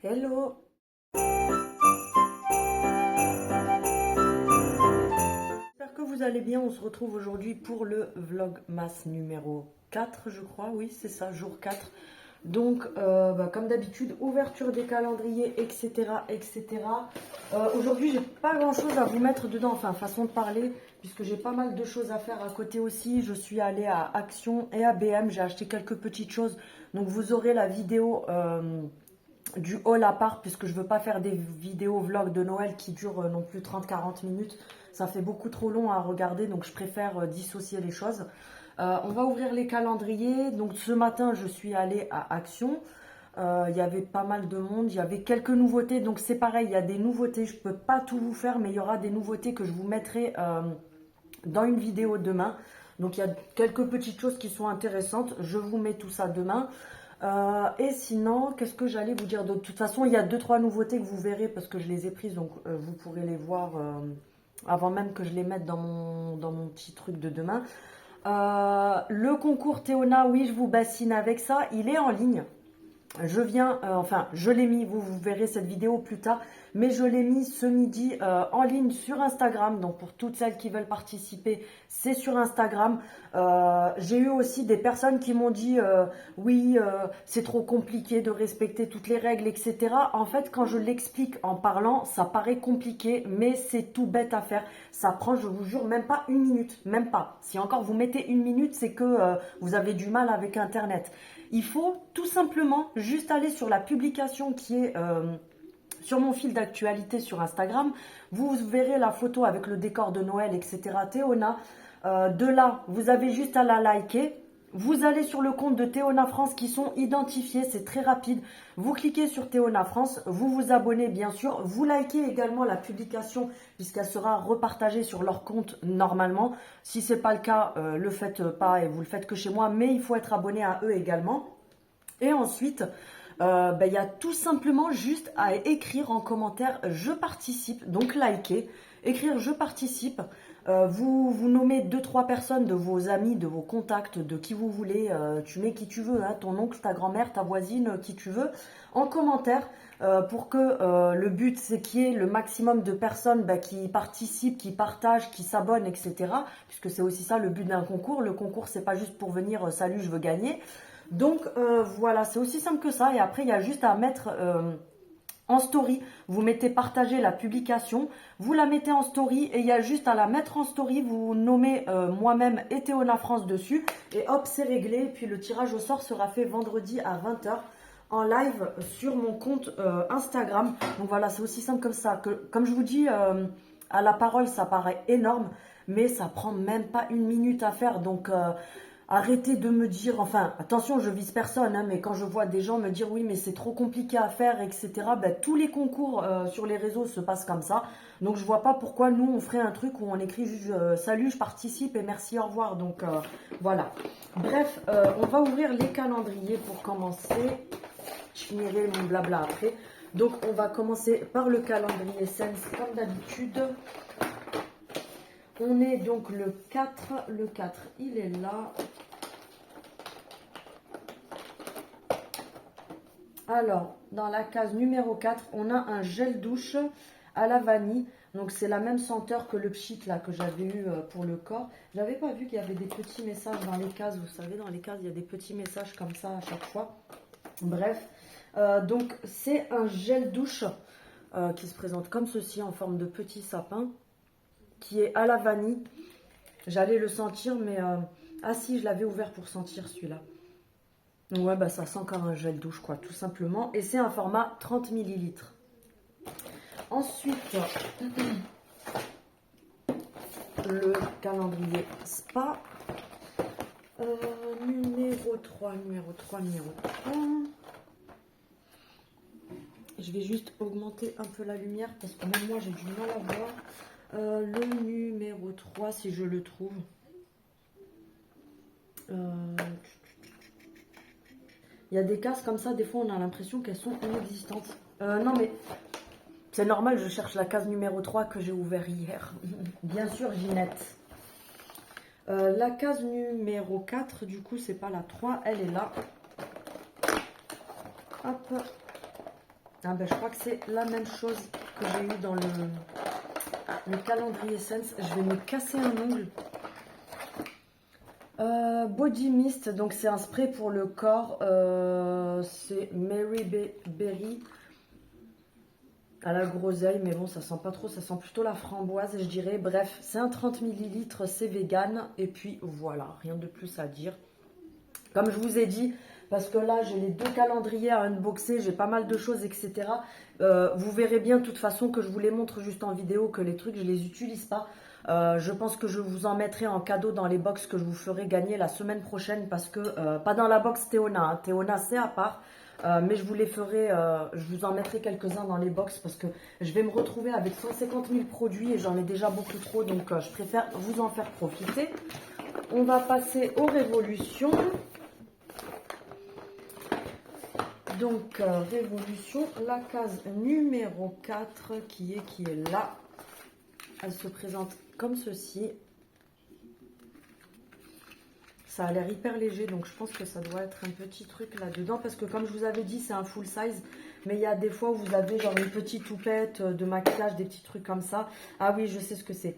Hello! J'espère que vous allez bien. On se retrouve aujourd'hui pour le Vlogmas numéro 4, je crois. Oui, c'est ça, jour 4. Donc, comme d'habitude, ouverture des calendriers, etc. etc. Aujourd'hui, j'ai pas grand-chose à vous mettre dedans, enfin, façon de parler, puisque j'ai pas mal de choses à faire à côté aussi. Je suis allée à Action et à BM. J'ai acheté quelques petites choses. Donc, vous aurez la vidéo du haul à part, puisque je veux pas faire des vidéos vlogs de Noël qui durent non plus 30-40 minutes. Ça fait beaucoup trop long à regarder, donc je préfère dissocier les choses. On va ouvrir les calendriers. Donc ce matin, je suis allée à Action. Il y avait pas mal de monde, il y avait quelques nouveautés. Donc c'est pareil, il y a des nouveautés. Je peux pas tout vous faire, mais il y aura des nouveautés que je vous mettrai dans une vidéo demain. Donc il y a quelques petites choses qui sont intéressantes. Je vous mets tout ça demain. Et sinon, qu'est-ce que j'allais vous dire? De toute façon, il y a 2-3 nouveautés que vous verrez parce que je les ai prises, donc vous pourrez les voir avant même que je les mette dans mon petit truc de demain. Le concours Théona, oui, je vous bassine avec ça. Il est en ligne. Je viens, enfin, je l'ai mis, vous verrez cette vidéo plus tard, mais je l'ai mis ce midi en ligne sur Instagram. Donc pour toutes celles qui veulent participer, c'est sur Instagram. J'ai eu aussi des personnes qui m'ont dit oui, c'est trop compliqué de respecter toutes les règles, etc. En fait, quand je l'explique en parlant, ça paraît compliqué, mais c'est tout bête à faire. Ça prend, je vous jure, même pas une minute, même pas. Si encore vous mettez une minute, c'est que vous avez du mal avec Internet. Il faut tout simplement juste aller sur la publication qui est sur mon fil d'actualité sur Instagram. Vous verrez la photo avec le décor de Noël, etc. Théona. De là, vous avez juste à la liker. Vous allez sur le compte de Théona France qui sont identifiés, c'est très rapide. Vous cliquez sur Théona France, vous vous abonnez bien sûr. Vous likez également la publication puisqu'elle sera repartagée sur leur compte normalement. Si ce n'est pas le cas, le faites pas et vous le faites que chez moi, mais il faut être abonné à eux également. Et ensuite, il y a tout simplement juste à écrire en commentaire je participe, donc liker, écrire je participe. Vous nommez 2-3 personnes de vos amis, de vos contacts, de qui vous voulez. Tu mets qui tu veux, hein, ton oncle, ta grand-mère, ta voisine, qui tu veux, en commentaire. Pour que le but c'est qu'il y ait le maximum de personnes qui participent, qui partagent, qui s'abonnent, etc. Puisque c'est aussi ça le but d'un concours. Le concours c'est pas juste pour venir salut je veux gagner. Donc voilà, c'est aussi simple que ça. Et après, il y a juste à mettre en story. Vous mettez partager la publication, vous la mettez en story et il y a juste à la mettre en story. Vous nommez moi-même et Théona France dessus. Et hop, c'est réglé. Puis le tirage au sort sera fait vendredi à 20 h en live sur mon compte Instagram. Donc voilà, c'est aussi simple comme ça. Comme je vous dis, à la parole, ça paraît énorme, mais ça prend même pas une minute à faire. Donc arrêtez de me dire, enfin, attention, je vise personne, hein, mais quand je vois des gens me dire oui, mais c'est trop compliqué à faire, etc., tous les concours sur les réseaux se passent comme ça. Donc, je vois pas pourquoi nous, on ferait un truc où on écrit juste salut, je participe et merci, au revoir. Donc, voilà. Bref, on va ouvrir les calendriers pour commencer. Je finirai mon blabla après. Donc, on va commencer par le calendrier Sense, comme d'habitude. On est donc le 4. Le 4, il est là. Alors, dans la case numéro 4, on a un gel douche à la vanille. Donc, c'est la même senteur que le pchit là que j'avais eu pour le corps. Je n'avais pas vu qu'il y avait des petits messages dans les cases. Vous savez, dans les cases, il y a des petits messages comme ça à chaque fois. Bref, donc c'est un gel douche qui se présente comme ceci en forme de petit sapin, qui est à la vanille. J'allais le sentir, mais... ah si, je l'avais ouvert pour sentir celui-là. Ouais, ça sent comme un gel douche, quoi, tout simplement. Et c'est un format 30 ml. Ensuite, le calendrier spa. Numéro 3. Je vais juste augmenter un peu la lumière parce que même moi, j'ai du mal à voir. Le numéro 3, si je le trouve. Il y a des cases comme ça, des fois on a l'impression qu'elles sont inexistantes. Non mais c'est normal, je cherche la case numéro 3 que j'ai ouvert hier. Bien sûr, Ginette. La case numéro 4, du coup, c'est pas la 3, elle est là. Hop. Ah ben, je crois que c'est la même chose que j'ai eu dans le calendrier Sense. Je vais me casser un ongle. Body Mist, donc c'est un spray pour le corps. C'est Mary Berry à la groseille, mais bon, ça sent pas trop, ça sent plutôt la framboise, je dirais. Bref, c'est un 30 ml, c'est vegan. Et puis voilà, rien de plus à dire. Comme je vous ai dit, parce que là, j'ai les 2 calendriers à unboxer, j'ai pas mal de choses, etc. Vous verrez bien, de toute façon, que je vous les montre juste en vidéo, que les trucs, je les utilise pas. Je pense que je vous en mettrai en cadeau dans les box que je vous ferai gagner la semaine prochaine, parce que, pas dans la box Théona, hein. Théona, c'est à part. Mais je vous les ferai, je vous en mettrai quelques-uns dans les box, parce que je vais me retrouver avec 150 000 produits et j'en ai déjà beaucoup trop, donc je préfère vous en faire profiter. On va passer aux révolutions. Donc, révolution, la case numéro 4 qui est là. Elle se présente comme ceci. Ça a l'air hyper léger, donc je pense que ça doit être un petit truc là-dedans. Parce que comme je vous avais dit, c'est un full size. Mais il y a des fois où vous avez genre une petite toupette de maquillage, des petits trucs comme ça. Ah oui, je sais ce que c'est.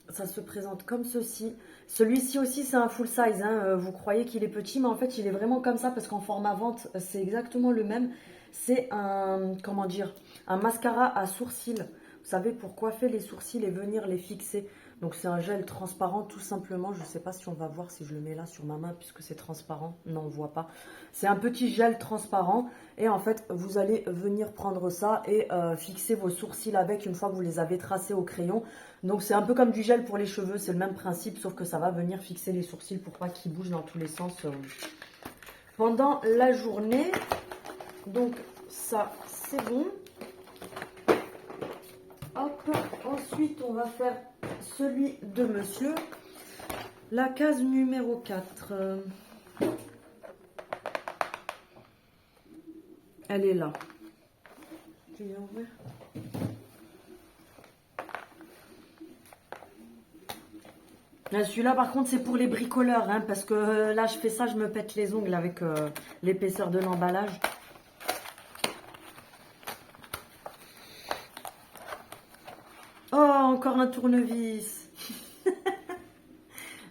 Ça se présente comme ceci. Celui-ci aussi, c'est un full size. Hein. Vous croyez qu'il est petit, mais en fait, il est vraiment comme ça parce qu'en format vente, c'est exactement le même. C'est un, comment dire, un mascara à sourcils. Vous savez, pour coiffer les sourcils et venir les fixer. Donc, c'est un gel transparent tout simplement. Je ne sais pas si on va voir si je le mets là sur ma main puisque c'est transparent. Non, on ne voit pas. C'est un petit gel transparent. Et en fait, vous allez venir prendre ça et fixer vos sourcils avec une fois que vous les avez tracés au crayon. Donc, c'est un peu comme du gel pour les cheveux. C'est le même principe, sauf que ça va venir fixer les sourcils pour pas qu'ils bougent dans tous les sens pendant la journée. Donc, ça, c'est bon. Hop, ensuite, on va faire celui de monsieur. La case numéro 4. Elle est là. Tu viens ouvrir ? Celui-là, par contre, c'est pour les bricoleurs, hein, parce que là, je fais ça, je me pète les ongles avec l'épaisseur de l'emballage. Oh, encore un tournevis.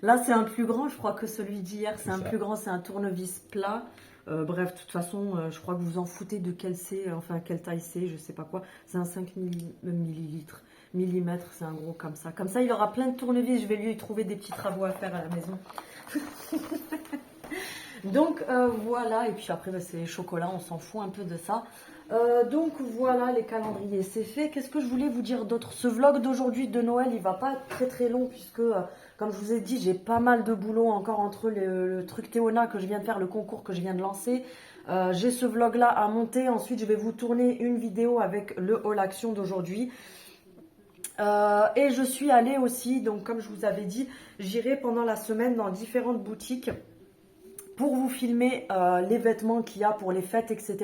Là, c'est un plus grand, je crois que celui d'hier, c'est un plus grand, c'est un tournevis plat. Bref, de toute façon, je crois que vous en foutez de quelle c'est, enfin, quelle taille c'est, je sais pas quoi. C'est un 5 millilitres. Millimètres, c'est un gros comme ça. Comme ça, il aura plein de tournevis. Je vais lui trouver des petits travaux à faire à la maison. Donc, voilà. Et puis après, bah, c'est les chocolats. On s'en fout un peu de ça. Donc, voilà, les calendriers, c'est fait. Qu'est-ce que je voulais vous dire d'autre? Ce vlog d'aujourd'hui de Noël, il va pas être très très long puisque, comme je vous ai dit, j'ai pas mal de boulot encore entre le truc Théona que je viens de faire, le concours que je viens de lancer. J'ai ce vlog-là à monter. Ensuite, je vais vous tourner une vidéo avec le haul action d'aujourd'hui. Et je suis allée aussi, donc comme je vous avais dit, j'irai pendant la semaine dans différentes boutiques pour vous filmer les vêtements qu'il y a pour les fêtes, etc.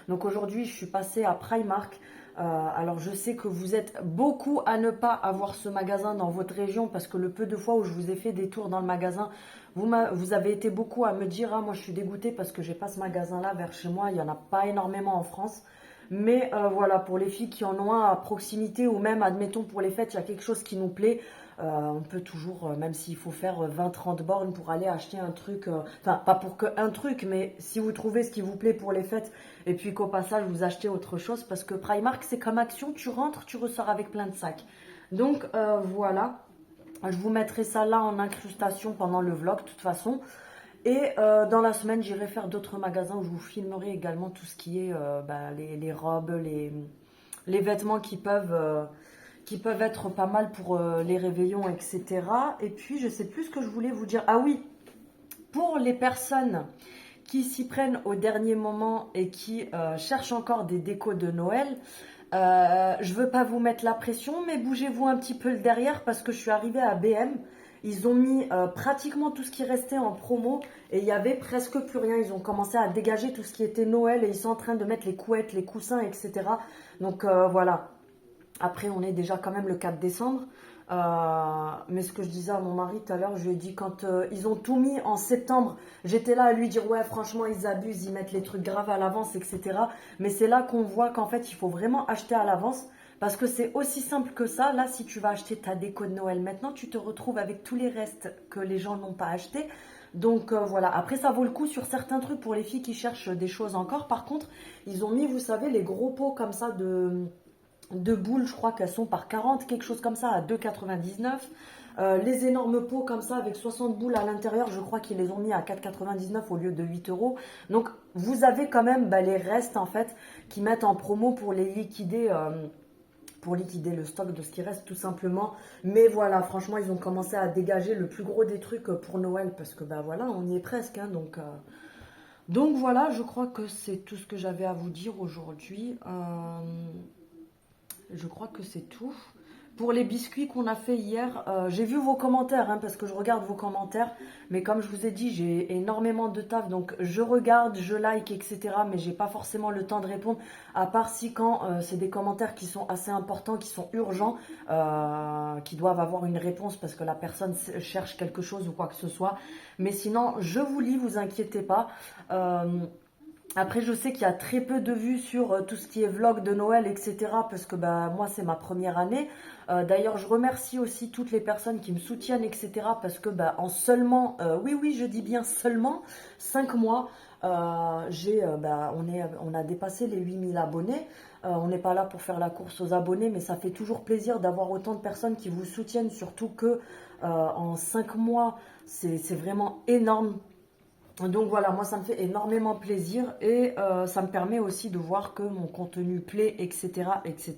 Donc aujourd'hui, je suis passée à Primark. Alors je sais que vous êtes beaucoup à ne pas avoir ce magasin dans votre région parce que le peu de fois où je vous ai fait des tours dans le magasin, vous avez été beaucoup à me dire « Ah, moi je suis dégoûtée parce que j'ai pas ce magasin-là vers chez moi, il n'y en a pas énormément en France ». Mais voilà, pour les filles qui en ont un à proximité ou même, admettons, pour les fêtes, il y a quelque chose qui nous plaît. On peut toujours, même s'il faut faire 20-30 bornes pour aller acheter un truc, enfin, pas pour qu'un truc, mais si vous trouvez ce qui vous plaît pour les fêtes et puis qu'au passage, vous achetez autre chose, parce que Primark, c'est comme Action, tu rentres, tu ressors avec plein de sacs. Donc, voilà, je vous mettrai ça là en incrustation pendant le vlog, de toute façon. Et dans la semaine, j'irai faire d'autres magasins où je vous filmerai également tout ce qui est les robes, les vêtements qui peuvent être pas mal pour les réveillons, etc. Et puis, je sais plus ce que je voulais vous dire. Ah oui, pour les personnes qui s'y prennent au dernier moment et qui cherchent encore des décos de Noël, je veux pas vous mettre la pression, mais bougez-vous un petit peu le derrière parce que je suis arrivée à BM. Ils ont mis pratiquement tout ce qui restait en promo et il y avait presque plus rien. Ils ont commencé à dégager tout ce qui était Noël et ils sont en train de mettre les couettes, les coussins, etc. Donc voilà. Après, on est déjà quand même le 4 décembre. Mais ce que je disais à mon mari tout à l'heure, je lui ai dit quand ils ont tout mis en septembre, j'étais là à lui dire ouais franchement ils abusent, ils mettent les trucs graves à l'avance, etc. Mais c'est là qu'on voit qu'en fait il faut vraiment acheter à l'avance parce que c'est aussi simple que ça. Là si tu vas acheter ta déco de Noël maintenant, tu te retrouves avec tous les restes que les gens n'ont pas acheté. Donc voilà, après ça vaut le coup sur certains trucs pour les filles qui cherchent des choses encore. Par contre, ils ont mis, vous savez, les gros pots comme ça de boules, je crois qu'elles sont par 40, quelque chose comme ça, à 2,99. Les énormes pots comme ça avec 60 boules à l'intérieur, je crois qu'ils les ont mis à 4,99 au lieu de 8 euros. Donc vous avez quand même les restes en fait qui mettent en promo pour les liquider. Pour liquider le stock de ce qui reste tout simplement. Mais voilà, franchement, ils ont commencé à dégager le plus gros des trucs pour Noël parce que voilà, on y est presque. Hein, donc voilà, je crois que c'est tout ce que j'avais à vous dire aujourd'hui. Je crois que c'est tout. Pour les biscuits qu'on a fait hier, j'ai vu vos commentaires, hein, parce que je regarde vos commentaires. Mais comme je vous ai dit, j'ai énormément de taf, donc je regarde, je like, etc. Mais j'ai pas forcément le temps de répondre, à part si quand c'est des commentaires qui sont assez importants, qui sont urgents, qui doivent avoir une réponse parce que la personne cherche quelque chose ou quoi que ce soit. Mais sinon, je vous lis, vous inquiétez pas. Après, je sais qu'il y a très peu de vues sur tout ce qui est vlog de Noël, etc. Parce que moi, c'est ma première année. D'ailleurs, je remercie aussi toutes les personnes qui me soutiennent, etc. Parce que en seulement, oui, oui, je dis bien seulement 5 mois, on a dépassé les 8000 abonnés. On n'est pas là pour faire la course aux abonnés, mais ça fait toujours plaisir d'avoir autant de personnes qui vous soutiennent. Surtout que en 5 mois, c'est vraiment énorme. Donc voilà, moi ça me fait énormément plaisir et ça me permet aussi de voir que mon contenu plaît, etc. etc.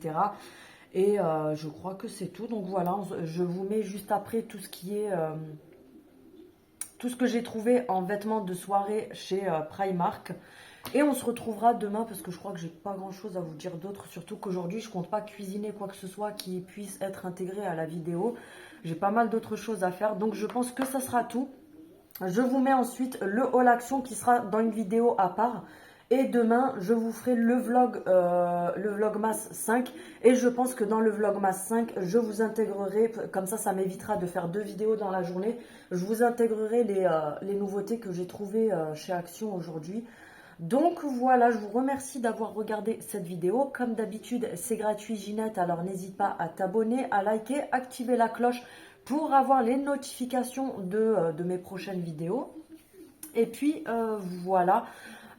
Et je crois que c'est tout. Donc voilà, je vous mets juste après tout ce qui est tout ce que j'ai trouvé en vêtements de soirée chez Primark. Et on se retrouvera demain parce que je crois que j'ai pas grand chose à vous dire d'autre. Surtout qu'aujourd'hui je compte pas cuisiner quoi que ce soit qui puisse être intégré à la vidéo. J'ai pas mal d'autres choses à faire. Donc je pense que ça sera tout. Je vous mets ensuite le haul action qui sera dans une vidéo à part. Et demain, je vous ferai le Vlogmas 5. Et je pense que dans le Vlogmas 5, je vous intégrerai, comme ça m'évitera de faire 2 vidéos dans la journée. Je vous intégrerai les nouveautés que j'ai trouvées chez Action aujourd'hui. Donc voilà, je vous remercie d'avoir regardé cette vidéo. Comme d'habitude, c'est gratuit Ginette, alors n'hésite pas à t'abonner, à liker, activer la cloche pour avoir les notifications de mes prochaines vidéos. Et puis voilà.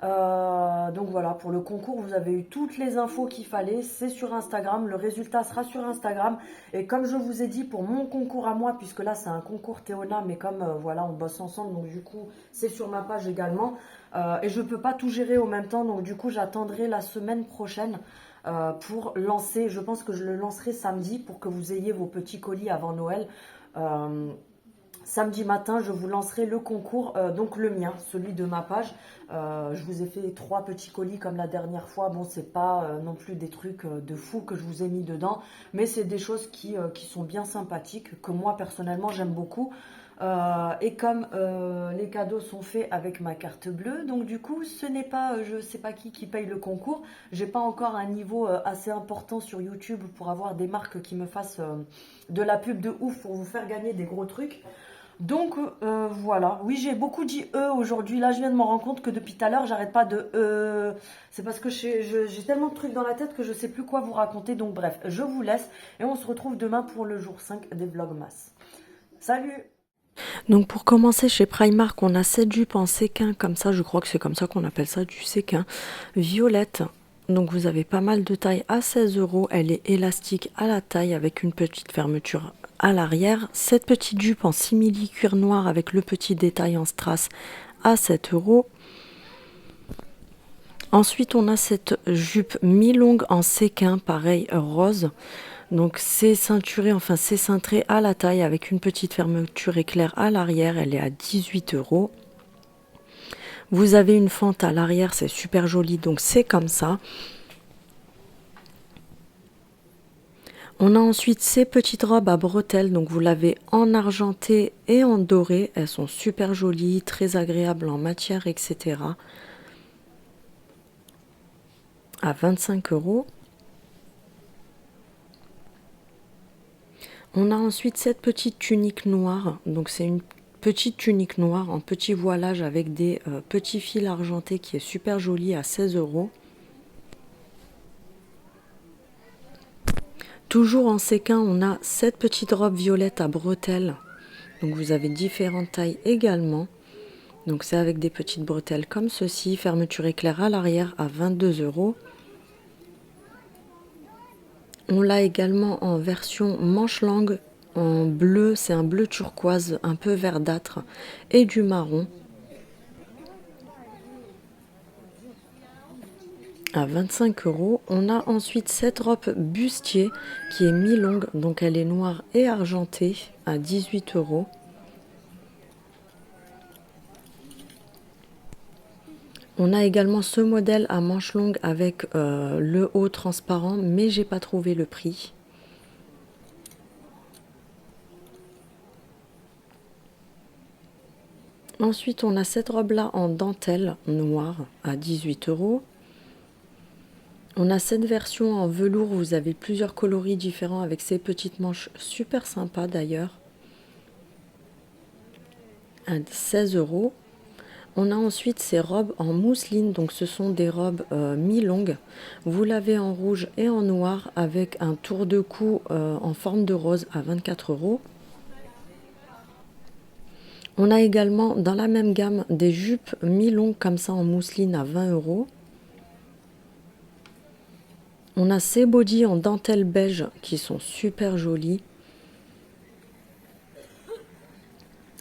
Donc voilà, pour le concours, vous avez eu toutes les infos qu'il fallait. C'est sur Instagram, le résultat sera sur Instagram. Et comme je vous ai dit, pour mon concours à moi, puisque là c'est un concours Théona, mais comme voilà, on bosse ensemble, donc du coup, c'est sur ma page également. Et je ne peux pas tout gérer au même temps, donc du coup, j'attendrai la semaine prochaine pour lancer. Je pense que je le lancerai samedi pour que vous ayez vos petits colis avant Noël. Samedi matin, je vous lancerai le concours, donc le mien, celui de ma page. Je vous ai fait 3 petits colis comme la dernière fois. Bon, c'est pas non plus des trucs de fou que je vous ai mis dedans, mais c'est des choses qui sont bien sympathiques, que moi personnellement j'aime beaucoup. Et comme les cadeaux sont faits avec ma carte bleue, donc du coup ce n'est pas je sais pas qui paye le concours. J'ai pas encore un niveau assez important sur YouTube pour avoir des marques qui me fassent de la pub de ouf pour vous faire gagner des gros trucs. Donc voilà, oui j'ai beaucoup dit aujourd'hui, là je viens de me rendre compte que depuis tout à l'heure j'arrête pas de c'est parce que j'ai tellement de trucs dans la tête que je sais plus quoi vous raconter, donc bref, je vous laisse et on se retrouve demain pour le jour 5 des Vlogmas. Salut! Donc pour commencer chez Primark, on a cette jupe en séquin comme ça, je crois que c'est comme ça qu'on appelle ça, du séquin, violette. Donc vous avez pas mal de taille à 16 euros, elle est élastique à la taille avec une petite fermeture à l'arrière. Cette petite jupe en simili cuir noir avec le petit détail en strass à 7 euros. Ensuite on a cette jupe mi-longue en séquin, pareil rose. Donc c'est ceinturé, enfin c'est cintré à la taille avec une petite fermeture éclair à l'arrière, elle est à 18 euros. Vous avez une fente à l'arrière, c'est super joli, donc c'est comme ça. On a ensuite ces petites robes à bretelles, donc vous l'avez en argenté et en doré. Elles sont super jolies, très agréables en matière, etc. À 25 euros. On a ensuite cette petite tunique noire. Donc c'est une petite tunique noire en petit voilage avec des petits fils argentés qui est super jolie à 16 €. Toujours en séquin, on a cette petite robe violette à bretelles. Donc vous avez différentes tailles également. Donc c'est avec des petites bretelles comme ceci, fermeture éclair à l'arrière à 22 €. On l'a également en version manche longue en bleu, c'est un bleu turquoise un peu verdâtre et du marron à 25 €. On a ensuite cette robe bustier qui est mi-longue, donc elle est noire et argentée à 18 €. On a également ce modèle à manches longues avec le haut transparent, mais j'ai pas trouvé le prix. Ensuite, on a cette robe-là en dentelle noire à 18 €. On a cette version en velours, vous avez plusieurs coloris différents avec ces petites manches super sympas d'ailleurs, à 16 €. On a ensuite ces robes en mousseline, donc ce sont des robes mi-longues. Vous l'avez en rouge et en noir avec un tour de cou en forme de rose à 24 €. On a également dans la même gamme des jupes mi-longues comme ça en mousseline à 20 €. On a ces bodys en dentelle beige qui sont super jolis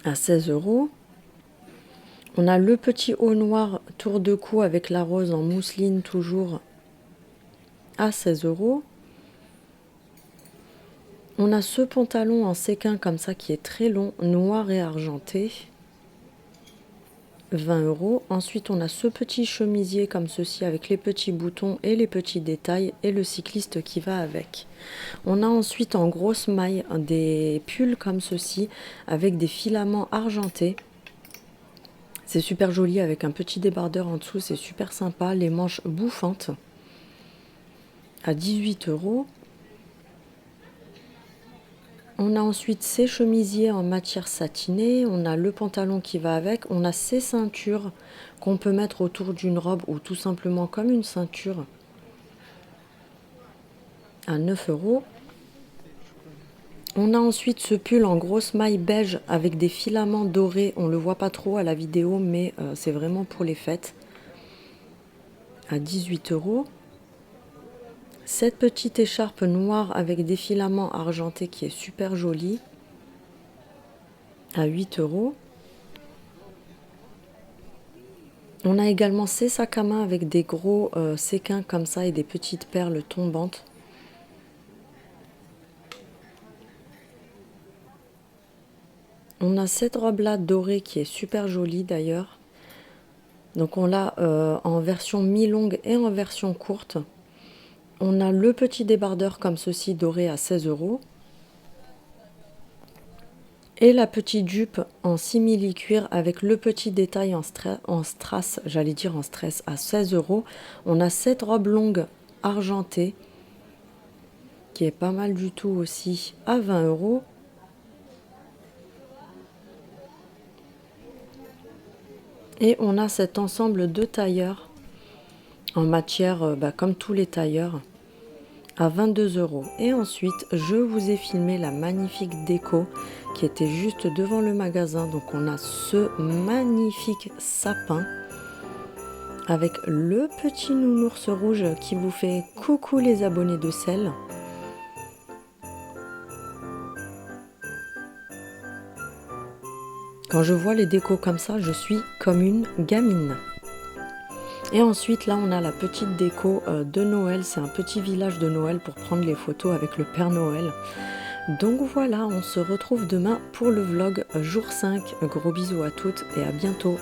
à 16 €. On a le petit haut noir tour de cou avec la rose en mousseline toujours à 16 €. On a ce pantalon en séquin comme ça qui est très long, noir et argenté, 20 €. Ensuite, on a ce petit chemisier comme ceci avec les petits boutons et les petits détails et le cycliste qui va avec. On a ensuite en grosse maille des pulls comme ceci avec des filaments argentés. C'est super joli avec un petit débardeur en dessous, c'est super sympa. Les manches bouffantes à 18 €. On a ensuite ces chemisiers en matière satinée, on a le pantalon qui va avec, on a ces ceintures qu'on peut mettre autour d'une robe ou tout simplement comme une ceinture à 9 €. On a ensuite ce pull en grosse maille beige avec des filaments dorés, on le voit pas trop à la vidéo mais c'est vraiment pour les fêtes, à 18 €. Cette petite écharpe noire avec des filaments argentés qui est super jolie, à 8 €. On a également ces sacs à main avec des gros séquins comme ça et des petites perles tombantes. On a cette robe-là dorée qui est super jolie d'ailleurs. Donc on l'a en version mi-longue et en version courte. On a le petit débardeur comme ceci doré à 16 €. Et la petite jupe en simili-cuir avec le petit détail en strass, j'allais dire en stress, à 16 €. On a cette robe longue argentée qui est pas mal du tout aussi à 20 €. Et on a cet ensemble de tailleurs en matière comme tous les tailleurs à 22 €. Et ensuite, je vous ai filmé la magnifique déco qui était juste devant le magasin. Donc on a ce magnifique sapin avec le petit nounours rouge qui vous fait coucou les abonnés de Sel. Quand je vois les décos comme ça, je suis comme une gamine. Et ensuite, là, on a la petite déco de Noël. C'est un petit village de Noël pour prendre les photos avec le Père Noël. Donc voilà, on se retrouve demain pour le vlog jour 5. Gros bisous à toutes et à bientôt.